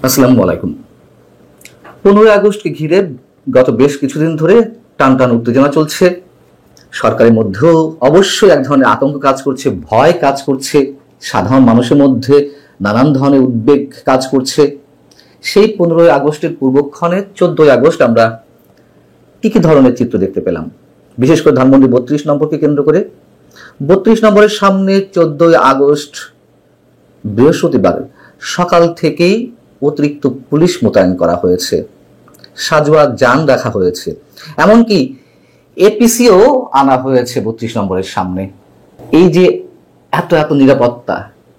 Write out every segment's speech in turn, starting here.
আসসালামু আলাইকুম। 15ই আগস্টকে ঘিরে গত বেশ কিছুদিন ধরে টানটান উত্তেজনা চলছে। সরকারের মধ্যেও অবশ্যই এক ধরনের আতঙ্ক কাজ করছে, ভয় কাজ করছে, সাধারণ মানুষের মধ্যে নানান ধরনের উদ্বেগ কাজ করছে। সেই 15ই আগস্টের পূর্বক্ষণে 14ই আগস্ট আমরা কি কি ধরনের চিত্র দেখতে পেলাম, বিশেষ করে ধানমন্ডি 32 নম্বরকে কেন্দ্র করে। 32 নম্বরের সামনে 14ই আগস্ট বৃহস্পতিবার সকাল থেকেই অতিরিক্ত পুলিশ মোতায়েন করা হয়েছে, সাজোয়া যান রাখা হয়েছে, এমনকি এপিসিও আনা হয়েছে 32 নম্বরের সামনে। এই যে এত এত নিরাপত্তা,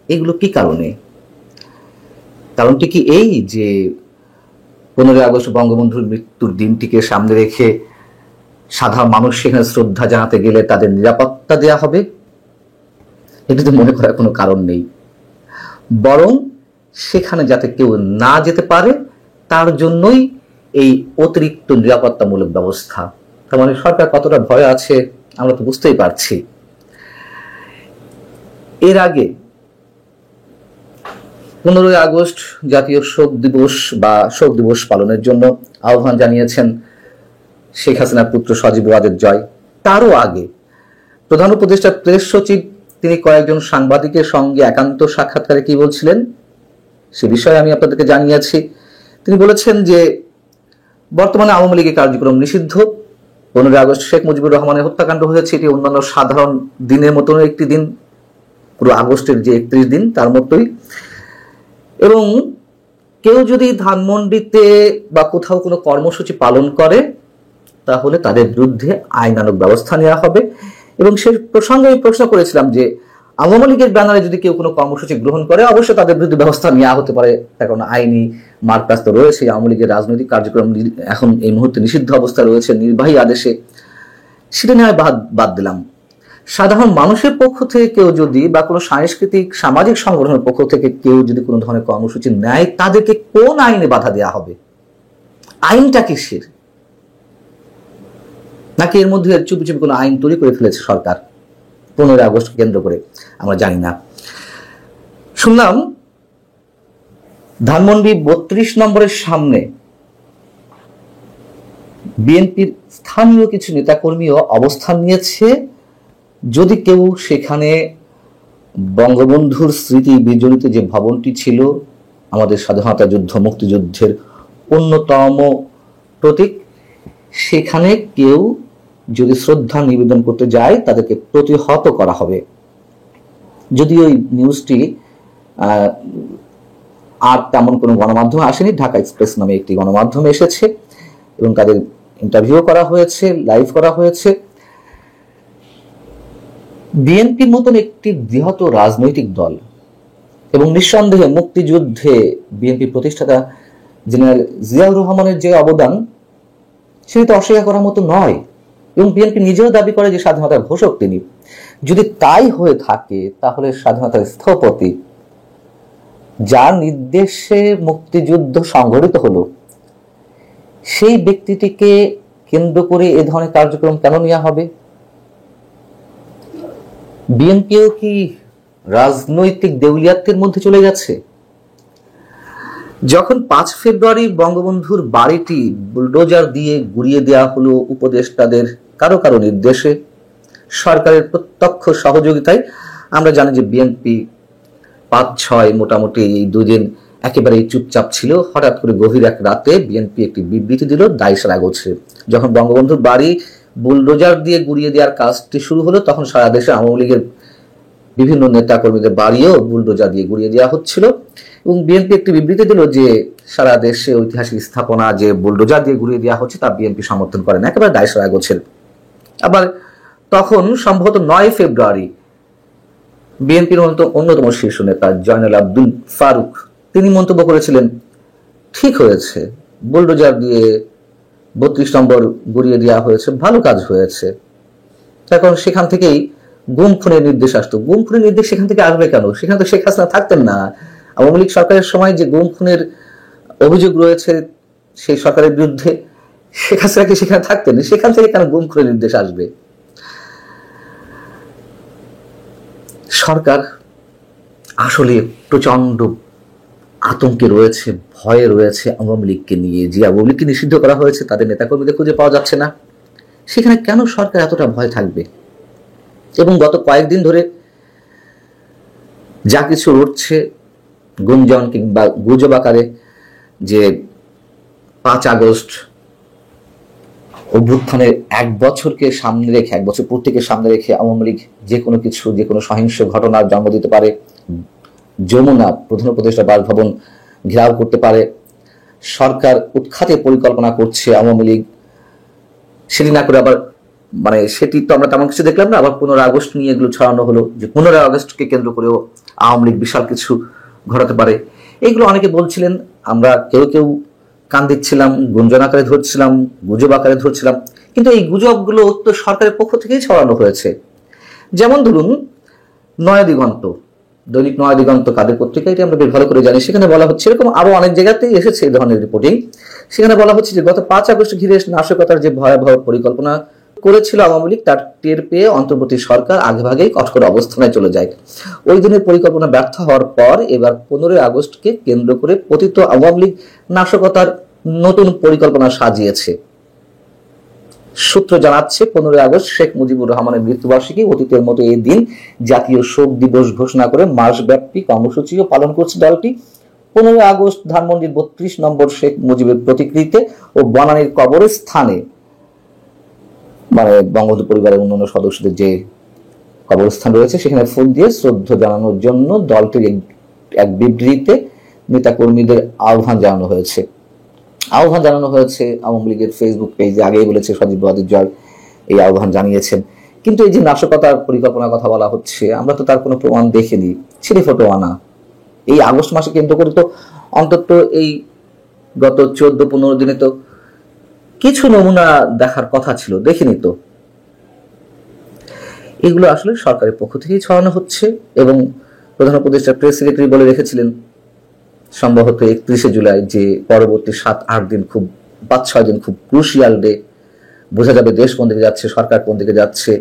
এগুলো কি কারণে? কারণটি কি এই যে 15ই আগস্ট বঙ্গবন্ধুর মৃত্যুর দিনটিকে সামনে রেখে সাধারণ মানুষ সেখানে শ্রদ্ধা জানাতে গেলে তাদের নিরাপত্তা দেয়া হবে? এটিতে মনে করার কোনো কারণ নেই, বরং সেখানে যাতে কেউ না যেতে পারে তার জন্যই এই অতিরিক্ত নিরাপত্তামূলক ব্যবস্থা। তার মানে সরকার কতটা ভয় আছে আমরা তো বুঝতেই পারছি। এর আগে 15ই আগস্ট জাতীয় শোক দিবস বা শোক দিবস পালনের জন্য আহ্বান জানিয়েছেন শেখ হাসিনার পুত্র সজীব ওয়াজেদ জয়। তারও আগে প্রধান উপদেষ্টা প্রেস সচিব তিনি কয়েকজন সাংবাদিকের সঙ্গে একান্ত সাক্ষাৎকারে কি বলছিলেন সে বিষয়ে আমি আপনাদেরকে জানিয়েছি। তিনি বলেছেন যে বর্তমানে আওয়ামী লীগের কার্যক্রম নিষিদ্ধ। 15ই আগস্ট শেখ মুজিবুর রহমানের হত্যাকাণ্ড হয়েছে, এটি অন্যান্য সাধারণ দিনের মতন একটি দিন, পুরো আগস্টের যে 31 দিন তার মতোই। এবং কেউ যদি ধানমন্ডিতে বা কোথাও কোনো কর্মসূচি পালন করে তাহলে তাদের বিরুদ্ধে আইনানুগ ব্যবস্থা নেওয়া হবে। এবং সেই প্রসঙ্গে আমি প্রশ্ন করেছিলাম যে আওয়ামী লীগের ব্যানারে যদি কেউ কোনো কর্মসূচি গ্রহণ করে অবশ্যই তাদের বিরুদ্ধে ব্যবস্থা নেওয়া হতে পারে, তার কারণ আইনি মারপ্যাচ তো রয়েছে। আওয়ামী লীগের রাজনৈতিক কার্যক্রম এখন এই মুহূর্তে নিষিদ্ধ অবস্থা রয়েছে নির্বাহী আদেশে, সেটা নিয়ে বাদ দিলাম। সাধারণ মানুষের পক্ষ থেকে কেউ যদি বা কোনো সাংস্কৃতিক সামাজিক সংগঠনের পক্ষ থেকে কেউ যদি কোনো ধরনের কর্মসূচি নেয় তাদেরকে কোন আইনে বাধা দেওয়া হবে? আইনটা কিসের? নাকি এর মধ্যে চুপি চুপি কোনো আইন তৈরি করে ফেলেছে সরকার 15ই আগস্ট কেন্দ্র করে? আমরা জানি না। শুনলাম ধানমন্ডি 32 নম্বরের সামনে বিএনপির স্থানীয় কিছু নেতাকর্মীও অবস্থান নিয়েছে, যদি কেউ সেখানে বঙ্গবন্ধুর স্মৃতি বিজড়িত যে ভবনটি ছিল আমাদের স্বাধীনতা যুদ্ধ মুক্তিযুদ্ধের অন্যতম প্রতীক, সেখানে কেউ যদি শ্রদ্ধা নিবেদন করতে যায় তাদেরকে প্রতিহত করা হবে। যদি ওই নিউজটি আর তেমন কোনো গণমাধ্যমে আসেনি, ঢাকা এক্সপ্রেস নামে একটি গণমাধ্যমে এসেছে এবং তাদের ইন্টারভিউ করা হয়েছে, লাইভ করা হয়েছে। বিএনপির মতন একটি বৃহৎ রাজনৈতিক দল এবং নিঃসন্দেহে মুক্তিযুদ্ধে বিএনপি প্রতিষ্ঠাতা জেনারেল জিয়াউর রহমানের যে অবদান সেটি তো অস্বীকার করার মতো নয়, এবং বিএনপি নিজেও দাবি করে যে স্বাধীনতার ঘোষক তিনি। যদি তাই হয়ে থাকে তাহলে স্বাধীনতার স্থপতি যার নির্দেশে মুক্তিযুদ্ধ সংঘটিত হলো সেই ব্যক্তিটিকে কেন্দ্র করে এ ধরনের কার্যক্রম কেন নেওয়া হবে? বিএনপিও কি রাজনৈতিক দেউলিয়াত্বের মধ্যে চলে গেছে? যখন 5 ফেব্রুয়ারি বঙ্গবন্ধুর বাড়িটি বুলডোজার দিয়ে গুড়িয়ে দেওয়া হলো উপদেষ্টাদের কারো কারো নির্দেশে, সরকারের প্রত্যক্ষ সহযোগিতায়, আমরা জানি যে বিএনপি 5-6 মোটামুটি এই দুদিন একেবারেই চুপচাপ ছিল। হঠাৎ করে গভীর এক রাতে বিএনপি একটি বিবৃতি দিল দায়সারা গোছে। যখন বঙ্গবন্ধুর বাড়ি বুলডোজার দিয়ে গুড়িয়ে দেওয়ার কাজটি শুরু হলো তখন সারা দেশে আওয়ামী লীগের বিভিন্ন নেতা কর্মীদের বাড়িও বুলডোজার দিয়ে গুড়িয়ে দেওয়া হচ্ছিল এবং বিএনপি একটি বিবৃতি দিল যে সারা দেশে ঐতিহাসিক স্থাপনা যে বুলডোজার দিয়ে গুড়িয়ে দেওয়া হচ্ছে তা বিএনপি সমর্থন করে না, একেবারে দায়সারা গোছের। আবার তখন সম্ভবত 9 ফেব্রুয়ারি বিএনপির অন্যতম শীর্ষ নেতা জয়নাল আব্দুল ফারুক তিনি মন্তব্য করেছিলেন, ঠিক হয়েছে, বুলডোজার দিয়ে 32 নম্বর গুড়িয়ে দেওয়া হয়েছে, ভালো কাজ হয়েছে। এখন সেখান থেকেই গুম খুনের নির্দেশ আসতো। গুম খুনের নির্দেশ সেখান থেকে আসবে কেন? সেখানে তো শেখ হাসিনা থাকতেন না। আওয়ামী লীগ সরকারের সময় যে গুম খুনের অভিযোগ রয়েছে সেই সরকারের বিরুদ্ধে, শেখ হাসিনাকে সেখানে থাকতেন, সেখান থেকে কেন গুম খুনের নির্দেশ আসবে? সরকার আসলে প্রচন্ড আতঙ্কে রয়েছে, ভয়ে রয়েছে আওয়ামী লীগকে নিয়ে। যে আওয়ামী লীগকে নিষিদ্ধ করা হয়েছে তাদের নেতাকর্মীদের খুঁজে পাওয়া যাচ্ছে না, সেখানে কেন সরকার এতটা ভয় থাকবে? এবং গত কয়েকদিন ধরে যা কিছু রটছে গুঞ্জন কিংবা গুজব আকারে, যে 5 আগস্ট অভ্যুত্থানের 1 বছরকে সামনে রেখে, 1 বছর পূর্তিকে সামনে রেখে আওয়ামী লীগ যে কোনো সহিংস ঘটনার জন্ম দিতে পারে, যমুনা প্রধান উপদেষ্টা বাসভবন ঘেরাও করতে পারে, সরকার উৎখাতে পরিকল্পনা করছে আওয়ামী লীগ, সেটি না করে আবার সেটি তো আমরা তেমন কিছু দেখলাম না, আবার 15 আগস্ট নিয়ে এগুলো ছড়ানো হলো যে 15 আগস্টকে কেন্দ্র করেও আওয়ামী লীগ বিশাল কিছু ঘটাতে পারে। এইগুলো অনেকে বলছিলেন, আমরা কেউ কেউ কান দিচ্ছিলাম, গুঞ্জন আকারে ধরছিলাম, গুজব আকারে ধরছিলাম, কিন্তু এই গুজবগুলো তো সরকারের পক্ষ থেকেই ছড়ানো হয়েছে। যেমন ধরুন নয়াদিগন্ত, দৈনিক নয়াদিগন্ত কাদের পত্রিকা, এটি আমরা বেশ ভালো করে জানি। সেখানে বলা হচ্ছে, এরকম আরো অনেক জায়গাতেই এসেছে এই ধরনের রিপোর্টিং, সেখানে বলা হচ্ছে যে গত 5 আগস্ট ঘিরে নাশকতার যে ভয়াবহ পরিকল্পনা করেছিল আওয়ামী লীগ, তার টের পেয়ে অন্তর্বর্তী সরকার আগেভাগেই কঠোর অবস্থানে চলে যায়। ওই দিনের পরিকল্পনা ব্যর্থ হওয়ার পর এবার 15 আগস্টকে কেন্দ্র করে পতিত আওয়ামী লীগ নাশকতার নতুন পরিকল্পনা সাজিয়েছে। সূত্র জানাচ্ছে 15 আগস্ট শেখ মুজিবুর রহমানের মৃত্যুবার্ষিকী, অতীতের মতো এই দিন জাতীয় শোক দিবস ঘোষণা করে মাসব্যাপী কর্মসূচিও পালন করছে দলটি। 15 আগস্ট ধানমন্ডির 32 নম্বর শেখ মুজিবের প্রতিকৃতিতে ও বনানীর কবরস্থানে, বঙ্গবন্ধু পরিবারের অন্যান্য সদস্যদের যে কবরস্থান রয়েছে, সেখানে ফুল দিয়ে শ্রদ্ধা জানানোর জন্য দলটির এক বিবৃতিতে নেতাকর্মীদের আহ্বান জানানো হয়েছে। আওয়ামী লীগের ফেসবুক পেজে আগেই বলেছে সজীব ওয়াজেদ জয় এই আহ্বান জানিয়েছেন। কিন্তু এই যে নাশকতার পরিকল্পনার কথা বলা হচ্ছে, আমরা তো তার কোনো প্রমাণ দেখিনি, ছিঁড়ে ফটো আনা। এই আগস্ট মাসে কেন্দ্র করে তো অন্তত এই গত 14-15 দিনে তো কিছু নমুনা দেখার কথা ছিল, দেখিনি তো। এগুলো আসলে সরকারের পক্ষ থেকেই ছড়ানো হচ্ছে। এবং প্রধান উপদেষ্টা প্রেস সেক্রেটারি বলে রেখেছিলেন সম্ভবত 31শে জুলাই যে পরবর্তী 7-8 দিন, খুব 5-6 দিন খুব ক্রুশিয়াল ডে, বোঝা যাবে দেশ কোন দিকে যাচ্ছে, সরকার কোন দিকে যাচ্ছে।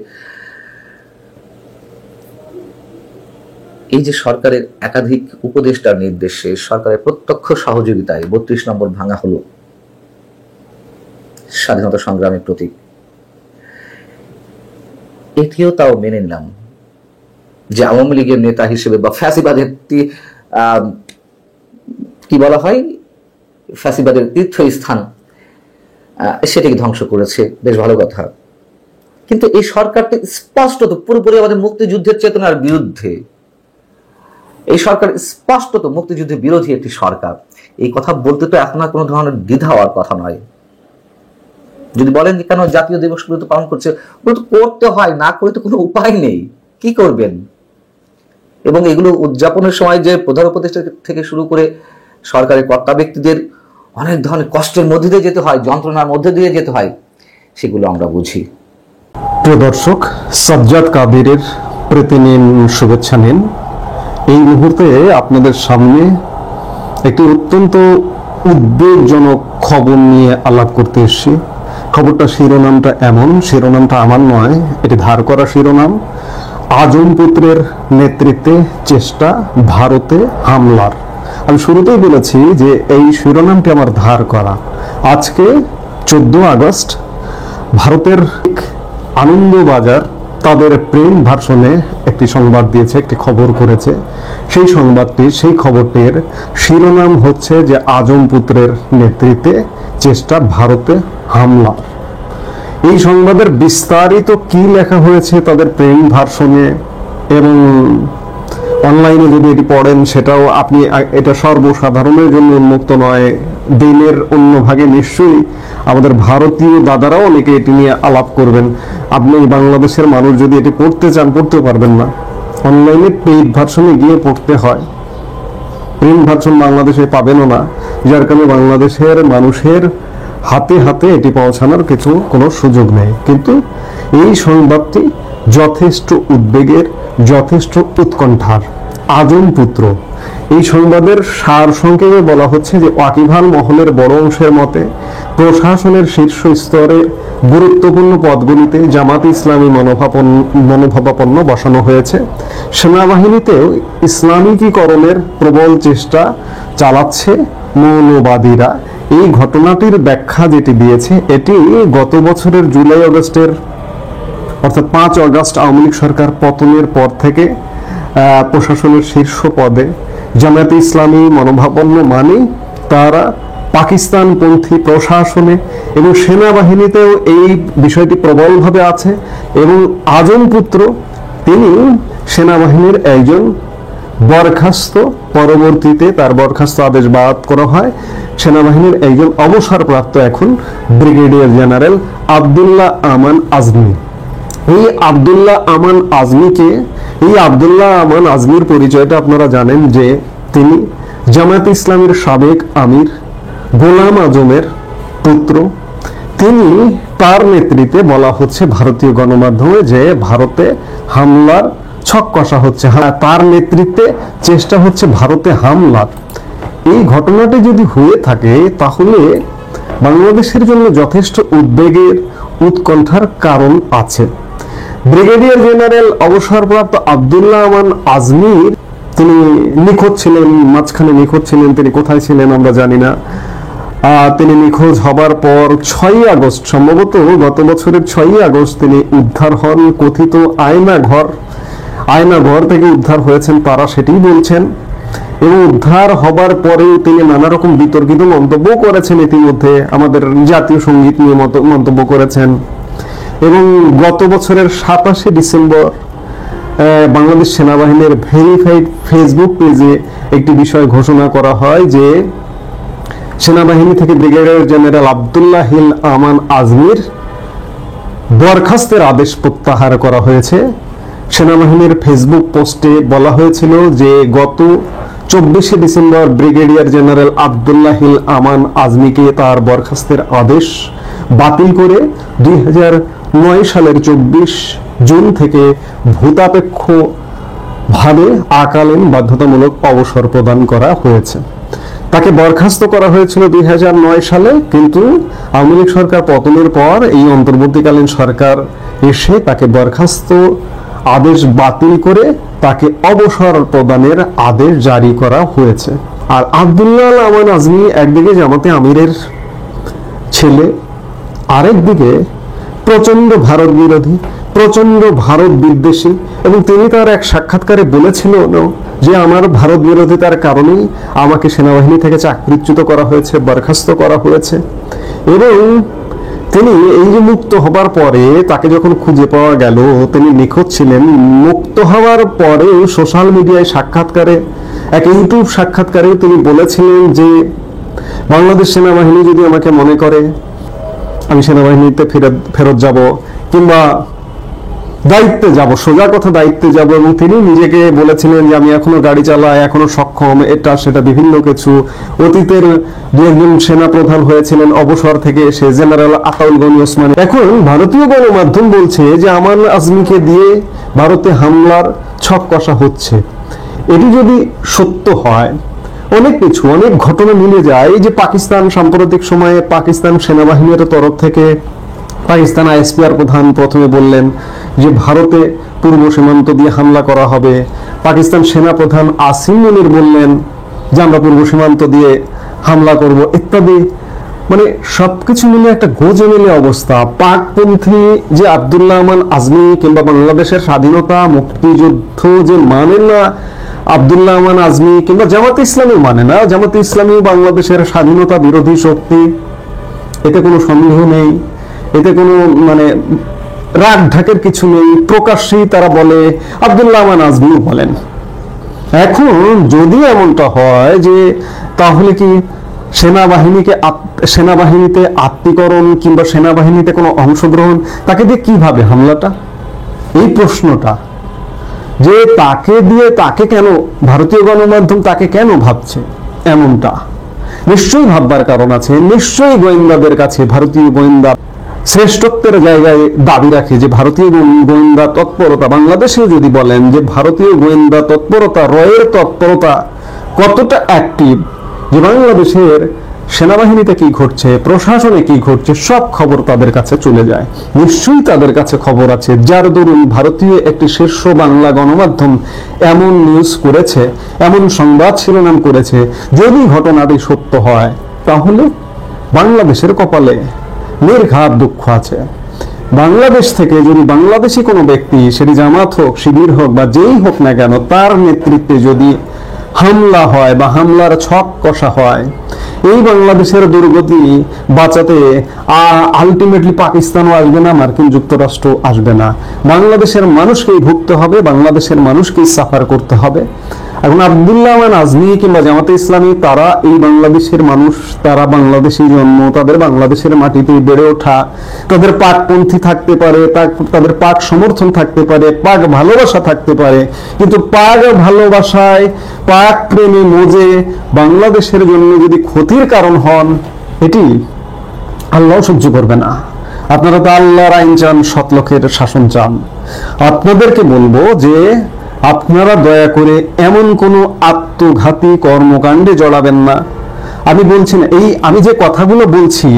এই যে সরকারের একাধিক উপদেষ্টার নির্দেশে, সরকারের প্রত্যক্ষ সহযোগিতায় 32 নম্বর ভাঙা হলো, স্বাধীনতা সংগ্রামের প্রতীক, এটিও তাও মেনে নিলাম যে আওয়ামী লীগের নেতা হিসেবে বা ফ্যাসিবাদের কি বলা হয়, ফ্যাসিবাদের তীর্থস্থান, সেটাকে ধ্বংস করেছে, বেশ ভালো কথা। কিন্তু এই সরকারটা স্পষ্টত পুরোপুরি আমাদের মুক্তিযুদ্ধের চেতনার বিরুদ্ধে। এই সরকার স্পষ্টত মুক্তিযুদ্ধের বিরোধী একটি সরকার। এই কথা বলতে তো এখন আর কোনো ধরনের দ্বিধা হওয়ার কথা নয়। যদি বলেন যে কেন জাতীয় দিবসগুলো তো পালন করছে, ওগুলো তো করতে হয়, না করে তো কোনো উপায় নেই, কি করবেন? এবং এগুলো উদযাপনের সময় যে প্রধান উপদেষ্টা থেকে শুরু করে সরকারের কর্তা ব্যক্তিদের অনেক ধরনের কষ্টের মধ্যে দিয়ে যেতে হয়, যন্ত্রণার মধ্যে দিয়ে যেতে হয়, সেগুলো আমরা বুঝি। প্রিয় দর্শক, সাজ্জাদ কাদিরের প্রীতি নিন, শুভেচ্ছা নিন। এই মুহূর্তে আপনাদের সামনে একটি অত্যন্ত উদ্বেগজনক খবর নিয়ে আলাপ করতে এসেছি। খবরটা শিরোনামটা এমন, শিরোনামটা আমার নয়, এটি ধার করা শিরোনাম। আজম পুত্রের নেতৃত্বে চেষ্টা ভারতে হামলার। আমি শুরুতেই বলেছি যে এই শিরোনামটি আমার ধার করা। আজকে 14 আগস্ট ভারতের আনন্দবাজার তাদের প্রেম ভার্সনে একটি সংবাদ দিয়েছে, একটি খবর করেছে। সেই খবরটির শিরোনাম হচ্ছে যে আজম পুত্রের নেতৃত্বে চেষ্টা ভারতে হামলা। এই সংবাদের বিস্তারিত কি লেখা হয়েছে তাদের প্রেম ভার্সনে, এবং অনলাইনে যদি এটি পড়েন সেটাও আপনি, এটা সর্বসাধারণের জন্য উন্মুক্ত নয়। দিনের অন্য ভাগে নিশ্চয়ই আমাদের ভারতীয় দাদারাও অনেকে এটি নিয়ে আলাপ করবেন। আপনি বাংলাদেশের মানুষ যদি এটি পড়তে চান, পড়তে পারবেন না, অনলাইনে পেইড ভার্সনে গিয়ে পড়তে হয়। প্রিন্ট ভার্সন বাংলাদেশে পাবেনও না, যার কারণে বাংলাদেশের মানুষের হাতে হাতে এটি পৌঁছানোর কোনো সুযোগ নেই। কিন্তু এই সংবাদটি যথেষ্ট উদ্বেগের, যথেষ্ট উৎকণ্ঠার। আজম পুত্র। এই সংবাদের সার সংক্ষেপে বলা হচ্ছে যে ওয়াকিবহাল মহলের বড় অংশের মতে প্রশাসনের শীর্ষ স্তরে গুরুত্বপূর্ণ পদগুলিতে জামাত ইসলামী মনোভাবাপন্ন বসানো হয়েছে। সেনাবাহিনীতেও ইসলামিকীকরণের প্রবল চেষ্টা চালাচ্ছে মৌলবাদীরা। এই ঘটনাটির ব্যাখ্যা যেটি দিয়েছে, এটি গত বছরের জুলাই আগস্টের অর্থাৎ 5 আগস্ট আওয়ামী লীগ সরকার পতনের পর থেকে প্রশাসনের শীর্ষ পদে জামায়াতে ইসলামী মনোভাবাপন্ন মানে তারা পাকিস্তানপন্থী প্রশাসনে এবং সেনাবাহিনীতেও এই বিষয়টি প্রবলভাবে আছে। এবং আজম পুত্র তিনি সেনাবাহিনীর একজন বরখাস্ত, পরবর্তীতে তার বরখাস্ত আদেশ বাদ করা হয়। সেনাবাহিনীর একজন অবসরপ্রাপ্ত এখন ব্রিগেডিয়ার জেনারেল আব্দুল্লাহ আমান আজমি। এই আব্দুল্লাহ আমান আজমির পরিচয়টা আপনারা জানেন যে তিনি জামায়াত ইসলামের সাবেক আমির গোলাম আজমের পুত্র। তার নেতৃত্বে বলা হচ্ছে ভারতীয় গণমাধ্যমে যে ভারতে হামলার ছক কষা হচ্ছে, তার নেতৃত্বে চেষ্টা হচ্ছে ভারতে হামলার। এই ঘটনাটি যদি হয়ে থাকে তাহলে বাংলাদেশের জন্য যথেষ্ট উদ্বেগের, উৎকণ্ঠার কারণ আছে। ব্রিগেডিয়ার জেনারেল অবসরপ্রাপ্ত আব্দুল্লাহ আমান আজমির তিনি নিখোঁজ ছিলেন, মাঝখানে নিখোঁজ ছিলেন। তিনি কোথায় ছিলেন আমরা জানি না। তিনি নিখোঁজ হবার পর 6 আগস্ট, সম্ভবত গত বছরের 6 আগস্ট তিনি উদ্ধার হন। কথিত আয়নাঘর থেকে উদ্ধার হয়েছেন তারা সেটি বলছেন। এবং উদ্ধার হবার পরেও তিনি নানা রকম বিতর্কিত মন্তব্য করেছেন। ইতিমধ্যে আমাদের জাতীয় সঙ্গীত নিয়ে মন্তব্য করেছেন। এবং গত বছরের 27 ডিসেম্বর বাংলাদেশ সেনাবাহিনীর ভেরিফাইড ফেসবুক পেজে একটি বিষয় ঘোষণা করা হয় যে সেনাবাহিনী থেকে ব্রিগেডিয়ার জেনারেল আব্দুল্লাহ আমান আজমির বরখাস্তের আদেশ প্রত্যাহার করা হয়েছে। সেনাবাহিনীর ফেসবুক পোস্টে বলা হয়েছিল যে গত 24 ডিসেম্বর ব্রিগেডিয়ার জেনারেল আব্দুল্লাহ আমান আজমিকে তার বরখাস্তের আদেশ বাতিল করে 2009 সালের 24 জুন থেকে ভূতাপেক্ষ ভাবে আকালীন বাধ্যতামূলক অবসর প্রদান করা হয়েছে। তাকে বরখাস্ত করা হয়েছিল 2009 সালে, কিন্তু আওয়ামী লীগ সরকার পতনের পর এই অন্তর্বর্তীকালীন সরকার এসে তাকে বরখাস্ত আদেশ বাতিল করে তাকে অবসর প্রদানের আদেশ জারি করা হয়েছে। আর আব্দুল্লাহ আমান আজমি একদিকে জামাতে আমিরের ছেলে, আরেকদিকে প্রচন্ড ভারত বিরোধী, প্রচন্ড ভারত বিদ্বেষী। এবং তিনি তার এক সাক্ষাৎকারে বলেছিলেন যে আমার ভারত বিরোধিতার কারণেই আমাকে সেনাবাহিনী থেকে চাকরিচ্যুত করা হয়েছে, বরখাস্ত করা হয়েছে। এবং তিনি এই যে মুক্ত হবার পরে তাকে যখন খুঁজে পাওয়া গেল, তিনি নিখোঁজ ছিলেন। মুক্ত হওয়ার পরে সোশ্যাল মিডিয়ায় সাক্ষাৎকারে, এক ইউটিউব সাক্ষাৎকারে তিনি বলেছিলেন যে বাংলাদেশ সেনাবাহিনী যদি আমাকে মনে করে আমি সেনাবাহিনীতে ফেরত যাব কিংবা দায়িত্বে যাব, সোজা কথা দায়িত্বে যাব। এবং তিনি নিজেকে বলেছিলেন যে আমি এখনো গাড়ি চালাই, এখনো সক্ষম, এটা সেটা বিভিন্ন কিছু। অতীতের 2 সেনা প্রধান হয়েছিলেন অবসর থেকে এসে, জেনারেল আতাউল গনি ওসমানী। এখন ভারতীয় গণমাধ্যম বলছে যে আমান আজমিকে দিয়ে ভারতে হামলার ছক কষা হচ্ছে। এটি যদি সত্য হয়, অনেক ঘটনা মিলে যায়। যে পাকিস্তান সাম্প্রতিক সময়ে পাকিস্তান সেনাবাহিনীর তরফ থেকে পাকিস্তান আইএসপিআর প্রধান প্রথমে বললেন যে ভারতে পূর্ব সীমান্ত দিয়ে হামলা করা হবে। পাকিস্তান সেনা প্রধান আসিম মুনির বললেন যে আমরা পূর্ব সীমান্ত দিয়ে হামলা করব ইত্যাদি। মানে সবকিছু মিলে একটা গোজমেলে অবস্থা। পাকপন্থী যে আব্দুল্লাহ আমান আজমি কিংবা বাংলাদেশের স্বাধীনতা মুক্তিযুদ্ধ যে মানে না আব্দুল্লাহ আমান আজমি, কিংবা জামাতে ইসলামী মানে না, জামাতে ইসলামী বাংলাদেশের স্বাধীনতা বিরোধী শক্তি, এতে কোনো সন্দেহ নেই, এতে কোনো রাগ ঢাকের কিছু নেই। প্রকাশ্যেই তারা বলে, আব্দুল্লাহ আমান আজমিও বলেন। এখন যদি এমনটা হয় যে তাহলে কি সেনাবাহিনীতে আত্মীকরণ কিংবা সেনাবাহিনীতে কোনো অংশগ্রহণ, তাকে দিয়ে কিভাবে হামলাটা? এই প্রশ্নটা যে তাকে দিয়ে, তাকে কেন ভারতীয় গণমাধ্যম তাকে কেন ভাবছে এমনটা, নিশ্চয়ই ভাববার কারণ আছে। নিশ্চয়ই গোয়েন্দাদের কাছে, ভারতীয় গোয়েন্দা শ্রেষ্ঠত্বের জায়গায় দাবি রাখে যে ভারতীয় গোয়েন্দা তৎপরতা, বাংলাদেশে যদি বলেন যে ভারতীয় গোয়েন্দা তৎপরতা, রয়ের তৎপরতা কতটা অ্যাক্টিভ, যে বাংলাদেশের সেনাবাহিনীতে কি ঘটছে, প্রশাসনে কি ঘটছে, সব খবর তাদের কাছে চলে যায়। নিশ্চয়ই তাদের কাছে খবর আছে, যার দরুন ভারতীয় একটি শীর্ষ বাংলা গণমাধ্যম এমন নিউজ করেছে, এমন সংবাদ শিরোনাম করেছে, যদি ঘটনাটি সত্য হয় তাহলে বাংলাদেশের কপালে নির্ঘাত দুঃখ আছে। বাংলাদেশ থেকে যদি বাংলাদেশি কোনো ব্যক্তি, সেটি জামাত হোক, শিবির হোক বা যেই হোক না কেন, তার নেতৃত্বে যদি হামলা হয় বা হামলার ছক কষা হয়, এই বাংলাদেশের দুর্গতি বাঁচাতে আলটিমেটলি পাকিস্তানও আসবে না, মার্কিন যুক্তরাষ্ট্র আসবে না, বাংলাদেশের মানুষকেই ভুগতে হবে, বাংলাদেশের মানুষকেই সাফার করতে হবে। এখন আব্দুল্লাহ আমান আজমি কিংবা জামাতে ইসলামী, তারা এই বাংলাদেশের মানুষ, তারা বাংলাদেশি জন্ম, তাদের বাংলাদেশের মাটিতে বেড়ে ওঠা, তাদের পাকপন্থী থাকতে পারে, তাদের পাক সমর্থন থাকতে পারে, পাক ভালোবাসা থাকতে পারে, কিন্তু পাক ভালোবাসায়, পাক প্রেমে মজে বাংলাদেশের জন্য যদি ক্ষতির কারণ হন, এটি আল্লাহ সহ্য করবে না। আপনারা তো আল্লাহর আইন চান, সৎলোকের শাসন চান। আপনাদেরকে বলবো যে আপনারা দয়া করে এমন কোনো আত্মঘাতী কর্মকাণ্ডে জড়াবেন না। আমি বলছি না, আমি যে কথাগুলো বলছি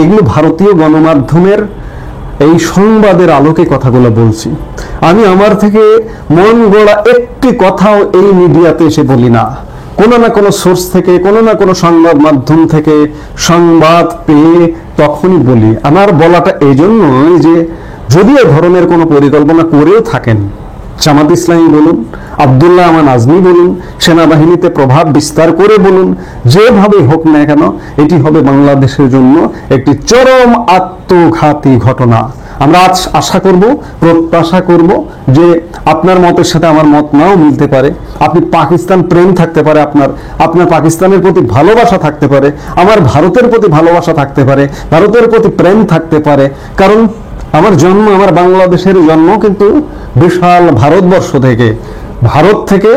এগুলো ভারতীয় গণমাধ্যমের এই সংবাদের আলোকে কথাগুলো বলছি। আমি আমার থেকে মন গড়া একটি কথাও এই মিডিয়াতে এসে বলি না। কোনো না কোনো সোর্স থেকে, কোনো না কোনো সংবাদ মাধ্যম থেকে সংবাদ পেয়ে তখনই বলি। আমার বলাটা এই জন্যই যে যদি এ ধরনের কোনো পরিকল্পনা করেও থাকেন, জামাত ইসলামী বলুন, আব্দুল্লাহ আমান আজমি বলুন, সেনাবাহিনীতে প্রভাব বিস্তার করে বলুন, যেভাবে হোক না কেন, এটি হবে বাংলাদেশের জন্য একটি চরম আত্মঘাতী ঘটনা। আমরা আজ আশা করব, প্রত্যাশা করব যে আপনার মতের সাথে আমার মত নাও মিলতে পারে, আপনি পাকিস্তান প্রেম থাকতে পারে, আপনার পাকিস্তানের প্রতি ভালোবাসা থাকতে পারে, আমার ভারতের প্রতি ভালোবাসা থাকতে পারে, ভারতের প্রতি প্রেম থাকতে পারে। কারণ আমার জন্ম, আমার বাংলাদেশের জন্ম কিন্তু বিশাল ভারতবর্ষ থেকে। ভারত থেকে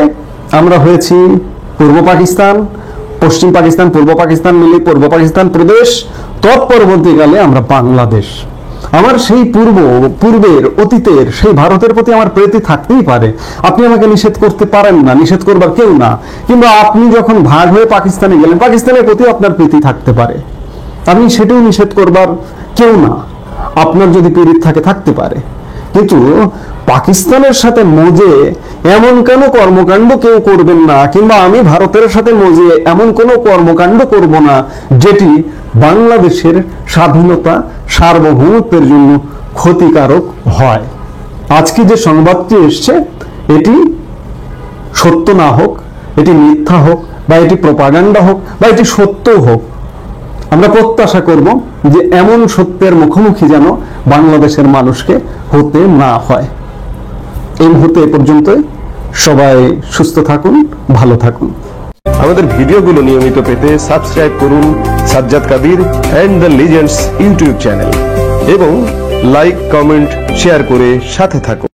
আমরা হয়েছি পূর্ব পাকিস্তান, পশ্চিম পাকিস্তান, পূর্ব পাকিস্তান মিলে পূর্ব পাকিস্তান প্রদেশ, তৎপরবর্তীকালে আমরা বাংলাদেশ। আমার সেই পূর্বের অতীতের সেই ভারতের প্রতি আমার প্রীতি থাকতেই পারে, আপনি আমাকে নিষেধ করতে পারেন না, নিষেধ করবার কেউ না। কিংবা আপনি যখন ভাগ হয়ে পাকিস্তানে গেলেন, পাকিস্তানের প্রতি আপনার প্রীতি থাকতে পারে, আমি সেটাও নিষেধ করবার কেউ না। আপনার যদি পীড়িত থাকে, থাকতে পারে, কিন্তু পাকিস্তানের সাথে মজে এমন কেন কর্মকাণ্ড কেউ করবেন না, কিংবা আমি ভারতের সাথে মজে এমন কোনো কর্মকাণ্ড করব না যেটি বাংলাদেশের স্বাধীনতা, সার্বভৌমত্বের জন্য ক্ষতিকারক হয়। আজকে যে সংবাদটি এসছে, এটি সত্য না হোক, এটি মিথ্যা হোক, বা এটি প্রপাগান্ডা হোক, বা এটি সত্যও হোক, আমরা প্রত্যাশা করব যে এমন সত্যের মুখোমুখি যেন বাংলাদেশের মানুষকে হতে না হয়। এই মুহূর্তে এ পর্যন্তই। সবাই সুস্থ থাকুন, ভালো থাকুন। আমাদের ভিডিওগুলো নিয়মিত পেতে সাবস্ক্রাইব করুন Sajjad Kadir and the legends YouTube channel এবং লাইক, কমেন্ট, শেয়ার করে সাথে থাকুন।